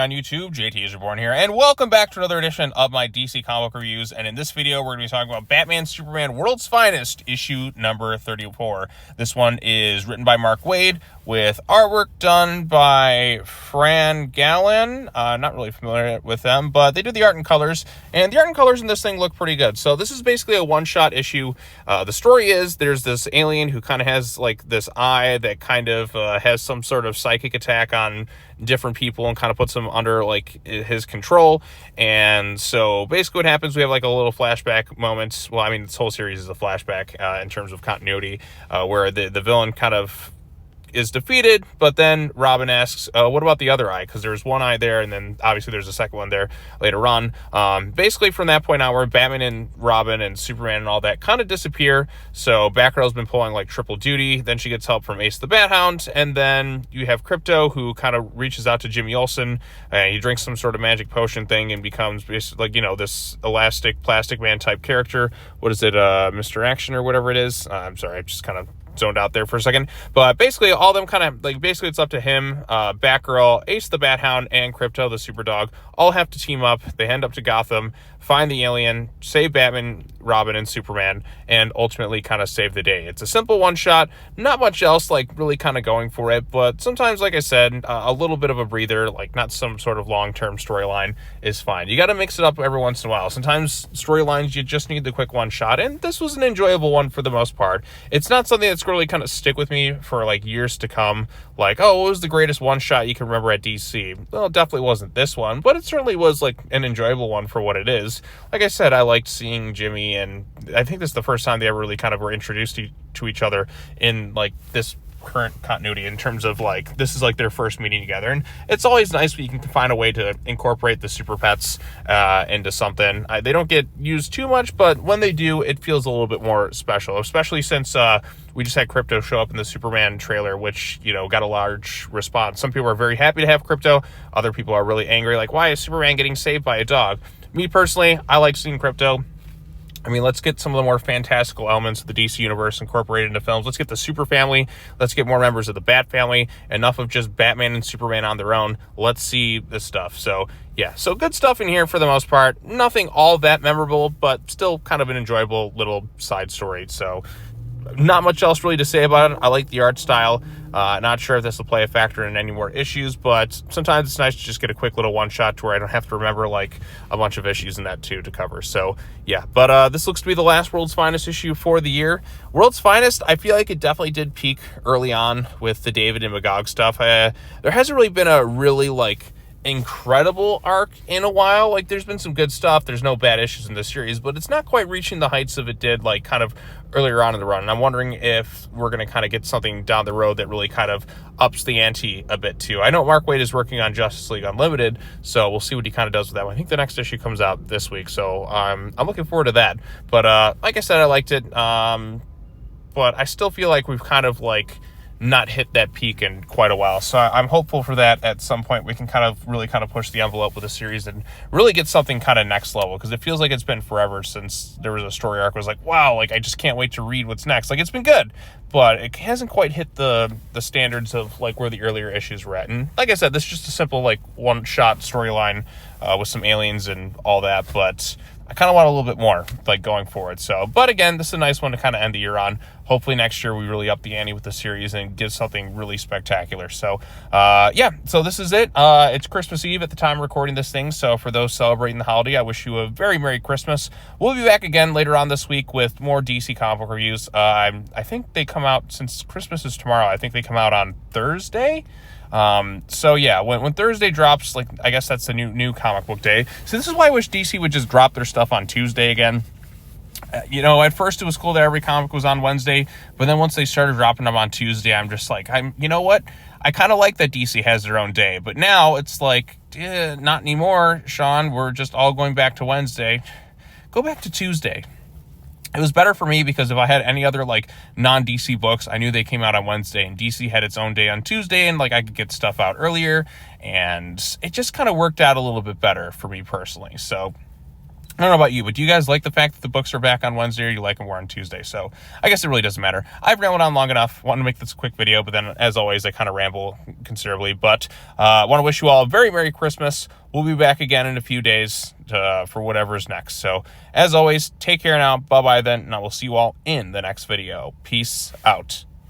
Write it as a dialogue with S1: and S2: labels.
S1: On YouTube, JT is Reborn here, and welcome back to another edition of my DC comic reviews. And in this video, we're going to be talking about Batman Superman World's Finest, issue number 34. This one is written by Mark Waid, with artwork done by Fran Gallen. Not really familiar with them, but they did the art and colors, and the art and colors in this thing look pretty good. So this is basically a one-shot issue. The story is there's this alien who kind of has like this eye that kind of has some sort of psychic attack on different people and kind of puts them under like his control. And so basically what happens, we have like a little flashback moment. Well, I mean, this whole series is a flashback in terms of continuity, where the villain kind of is defeated, but then Robin asks, what about the other eye? Because there's one eye there, and then obviously there's a second one there later on. Basically from that point onward, Batman and Robin and Superman and all that kind of disappear. So Batgirl's been pulling like triple duty. Then she gets help from Ace the Bat Hound, and then you have Crypto, who kind of reaches out to Jimmy Olsen, and he drinks some sort of magic potion thing and becomes basically like, you know, this elastic plastic man type character. What is it, Mr. Action or whatever it is? I'm sorry, I just kind of zoned out there for a second, but basically all of them kind of like, basically it's up to him, Batgirl, Ace the Bat Hound, and Crypto the Super Dog all have to team up. They head up to Gotham, find the alien, save Batman, Robin, and Superman, and ultimately kind of save the day. It's a simple one shot, not much else like really kind of going for it, but sometimes, like I said, a little bit of a breather, like not some sort of long-term storyline is fine. You got to mix it up every once in a while. Sometimes storylines you just need the quick one shot, and this was an enjoyable one for the most part. It's not something that's really kind of stick with me for like years to come, like, oh, what was the greatest one shot you can remember at DC? Well, it definitely wasn't this one, but it certainly was like an enjoyable one for what it is. Like I said, I liked seeing Jimmy, and I think this is the first time they ever really kind of were introduced to each other in like this current continuity, in terms of like this is like their first meeting together. And it's always nice when you can find a way to incorporate the super pets into something. They don't get used too much, but when they do, it feels a little bit more special, especially since we just had Crypto show up in the Superman trailer, which, you know, got a large response. Some people are very happy to have Crypto. Other people are really angry, like, why is Superman getting saved by a dog? Me personally, I like seeing Crypto. I mean, let's get some of the more fantastical elements of the DC universe incorporated into films. Let's get the Super Family. Let's get more members of the Bat Family. Enough of just Batman and Superman on their own. Let's see this stuff. So, yeah. So, good stuff in here for the most part. Nothing all that memorable, but still kind of an enjoyable little side story. So, not much else really to say about it. I like the art style. Not sure if this will play a factor in any more issues, but sometimes it's nice to just get a quick little one shot to where I don't have to remember like a bunch of issues in that too to cover. So yeah, but this looks to be the last World's Finest issue for the year. World's Finest, I feel like it definitely did peak early on with the David and Magog stuff. There hasn't really been a really like incredible arc in a while. Like there's been some good stuff, there's no bad issues in this series, but it's not quite reaching the heights of it did like kind of earlier on in the run. And I'm wondering if we're going to kind of get something down the road that really kind of ups the ante a bit too. I know Mark Waid is working on Justice League Unlimited, so we'll see what he kind of does with that one. I think the next issue comes out this week, so I'm looking forward to that. But like I said, I liked it, but I still feel like we've kind of like not hit that peak in quite a while. So I'm hopeful for that at some point we can kind of really kind of push the envelope with the series and really get something kind of next level, because it feels like it's been forever since there was a story arc. I was like, wow, like I just can't wait to read what's next. Like it's been good, but it hasn't quite hit the standards of like where the earlier issues were at. And like I said, this is just a simple like one shot storyline with some aliens and all that, but I kind of want a little bit more like going forward. So, but again, this is a nice one to kind of end the year on. Hopefully next year we really up the ante with the series and give something really spectacular. So, yeah, so this is it. It's Christmas Eve at the time of recording this thing. So for those celebrating the holiday, I wish you a very Merry Christmas. We'll be back again later on this week with more DC comic book reviews. I think they come out, since Christmas is tomorrow, I think they come out on Thursday. So yeah, when Thursday drops, like, I guess that's the new comic book day. So this is why I wish DC would just drop their stuff on Tuesday again. You know, at first it was cool that every comic was on Wednesday, but then once they started dropping them on Tuesday, I'm just like, you know what? I kind of like that DC has their own day, but now it's like, not anymore, Sean. We're just all going back to Wednesday. Go back to Tuesday. It was better for me because if I had any other like non-DC books, I knew they came out on Wednesday, and DC had its own day on Tuesday, and like I could get stuff out earlier, and it just kind of worked out a little bit better for me personally. So I don't know about you, but do you guys like the fact that the books are back on Wednesday, or you like them more on Tuesday? So I guess it really doesn't matter. I've rambled on long enough. Wanted to make this a quick video, but then, as always, I kind of ramble considerably. But want to wish you all a very Merry Christmas. We'll be back again in a few days for whatever's next. So, as always, take care now. Bye-bye then, and I will see you all in the next video. Peace out.